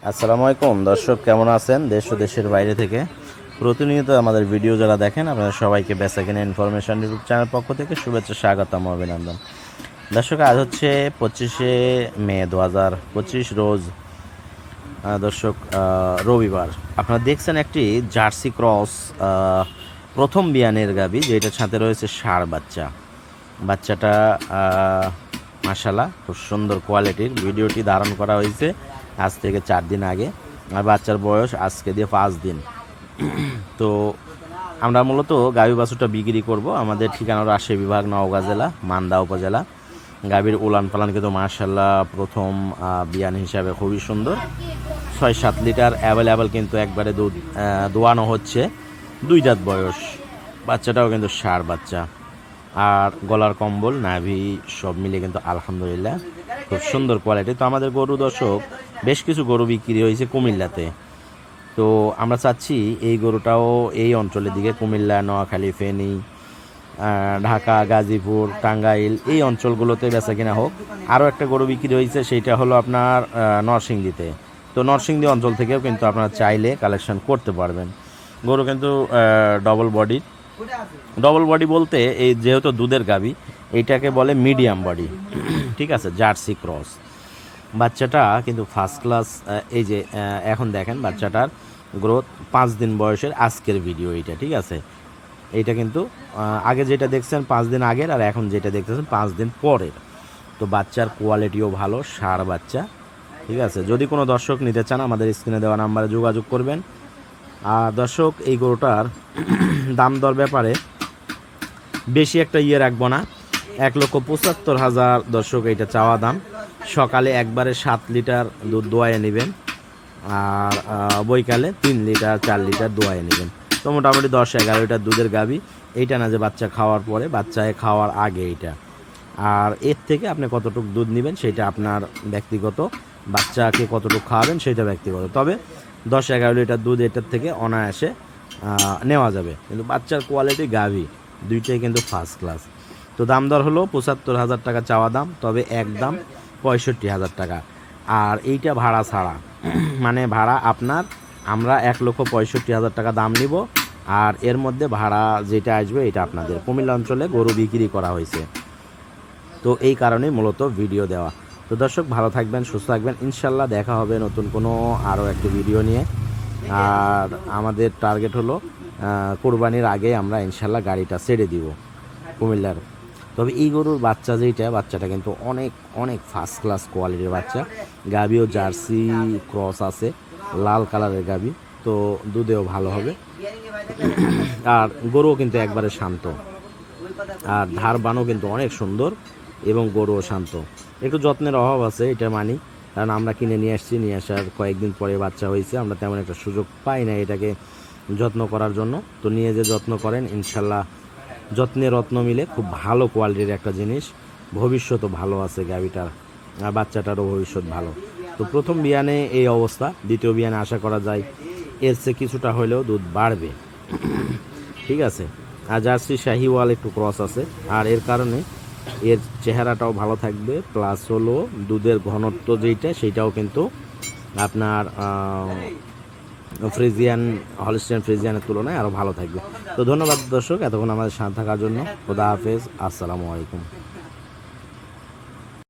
আসসালামু আলাইকুম দর্শক, কেমন আছেন? দেশ ও দেশের বাইরে থেকে প্রতিনিয়ত আমাদের ভিডিও যারা দেখেন, আপনাদের সবাইকে বেচাকেনা ইনফরমেশন ইউটিউব চ্যানেল পক্ষ থেকে শুভেচ্ছা, স্বাগতম, অভিনন্দন। দর্শক, আজ হচ্ছে 25শে মে 2025 রোজ দর্শক রবিবার। আপনারা দেখছেন একটি জার্সি ক্রস প্রথম বিয়ানের গাভী, যেটার সাথে রয়েছে ষাঁড় বাচ্চা। বাচ্চাটা মাশাআল্লাহ খুব সুন্দর কোয়ালিটির। ভিডিওটি ধারণ করা হয়েছে আজ থেকে 4 দিন আগে, আর বাচ্চার বয়স আজকে দিয়ে 5 দিন। তো আমরা মূলত গাভী বাছুরটা বিক্রি করব। আমাদের ঠিকানা রাজশাহী বিভাগ, নওগাঁ জেলা, মান্দা উপজেলা। গাভীর উলান পালান কিন্তু মাশাআল্লাহ প্রথম বিয়ান হিসাবে খুবই সুন্দর। 6-7 লিটার অ্যাভেলেবেল কিন্তু একবারে দুধ দোয়ানো হচ্ছে। 2 দাঁত বয়স। বাচ্চাটাও কিন্তু ষাঁড় বাচ্চা, আর গলার কম্বল নাভি সব মিলে কিন্তু আলহামদুলিল্লাহ খুব সুন্দর কোয়ালিটি। তো আমাদের গরু দর্শক বেশ কিছু গরু বিক্রি হয়েছে কুমিল্লাতে। তো আমরা চাচ্ছি এই গরুটাও এই অঞ্চলের দিকে, কুমিল্লা, নোয়াখালী, ফেনী, ঢাকা, গাজীপুর, টাঙ্গাইল, এই অঞ্চলগুলোতে বেচা কিনা হোক। আরও একটা গরু বিক্রি হয়েছে, সেইটা হলো আপনার নরসিংদীতে। তো নরসিংদী অঞ্চল থেকেও কিন্তু আপনারা চাইলে কালেকশন করতে পারবেন। গরু কিন্তু ডবল বডি বলতে, এই যেহেতু দুধের গাভী, এইটাকে বলে মিডিয়াম বডি। ঠিক আছে, জার্সি ক্রস। বাচ্চাটা কিন্তু ফার্স্ট ক্লাস। এই যে এখন দেখেন বাচ্চাটার গ্রোথ 5 দিন বয়সের, আজকের ভিডিও এইটা। ঠিক আছে, এইটা কিন্তু আগে যেটা দেখছেন 5 দিন আগের, আর এখন যেটা দেখতেছেন 5 দিন পরের। তো বাচ্চার কোয়ালিটিও ভালো, ষাঁড় বাচ্চা। ঠিক আছে, যদি কোনো দর্শক নিতে চান আমাদের স্ক্রিনে দেওয়া নাম্বারে যোগাযোগ করবেন। আর দর্শক, এই গরুটার দাম দর ব্যাপারে বেশি একটা রাখবো না। 1,75,000 দর্শক এইটা চাওয়া দাম। সকালে একবারে 7 লিটার দুধ দোয়াইয়ে নেবেন, আর বৈকালে 3 লিটার 4 লিটার দোয়াইয়ে নেবেন। তো মোটামুটি 10-11 লিটার দুধের গাভী। এইটা না যে বাচ্চা খাওয়ার পরে, বাচ্চায় খাওয়ার আগে এইটা। আর এর থেকে আপনি কতটুকু দুধ নেবেন সেটা আপনার ব্যক্তিগত, বাচ্চাকে কতটুকু খাওয়াবেন সেটা ব্যক্তিগত। তবে 10-11 লিটার দুধ এটার থেকে অনায়াসে নেওয়া যাবে। কিন্তু বাচ্চার কোয়ালিটি, গাভী দুইটাই কিন্তু ফার্স্ট ক্লাস। তো দাম দর হলো 75,000 টাকা চাওয়া দাম, তবে একদম 65,000 টাকা। আর এইটা ভাড়া ছাড়া, মানে ভাড়া আপনার, আমরা 1,65,000 টাকা দাম নিব, আর এর মধ্যে ভাড়া যেটা আসবে এটা আপনাদের। কুমিল্লা অঞ্চলে গরু বিক্রি করা হয়েছে, তো এই কারণেই মূলত ভিডিও দেওয়া। তো দর্শক, ভালো থাকবেন, সুস্থ থাকবেন, ইনশাল্লাহ দেখা হবে নতুন কোনো আরও একটি ভিডিও নিয়ে। আর আমাদের টার্গেট হলো কোরবানির আগে আমরা ইনশাল্লাহ গাড়িটা ছেড়ে দিব কুমিল্লার। তবে এই গরুর বাচ্চা যেইটা, বাচ্চাটা কিন্তু অনেক অনেক ফার্স্ট ক্লাস কোয়ালিটির বাচ্চা। গাভীও জার্সি ক্রস আছে, লাল কালারের গাভী। তো দুধেও ভালো হবে, আর গরুও কিন্তু একবারে শান্ত, আর ধার বানও কিন্তু অনেক সুন্দর, এবং গরুও শান্ত। একটু যত্নের অভাব আছে, এটা মানি, কারণ আমরা কিনে নিয়ে আসছি, নিয়ে আসার কয়েকদিন পরে বাচ্চা হয়েছে। আমরা তেমন একটা সুযোগ পাই না এটাকে যত্ন করার জন্য। তো নিয়ে যে যত্ন করেন, ইনশাল্লাহ যত্নে রত্ন মিলে খুব ভালো কোয়ালিটির একটা জিনিস। ভবিষ্যৎও ভালো আছে গাভীটার, আর বাচ্চাটারও ভবিষ্যৎ ভালো। তো প্রথম বিয়ানে এই অবস্থা, দ্বিতীয় বিয়ানে আশা করা যায় এর চেয়ে কিছুটা হলেও দুধ বাড়বে। ঠিক আছে, আর জার্সি শাহিওয়াল একটু ক্রস আছে, আর এর কারণে এর চেহারাটাও ভালো থাকবে, প্লাস হলো দুধের ঘনত্ব যেইটা, সেইটাও কিন্তু আপনার হলস্টিয়ান ফ্রিজিয়ানের তুলনায় আরও ভালো থাকবে। তো ধন্যবাদ দর্শক এতক্ষণ আমাদের সাথে থাকার জন্য। খোদা হাফেজ, আসসালামু আলাইকুম।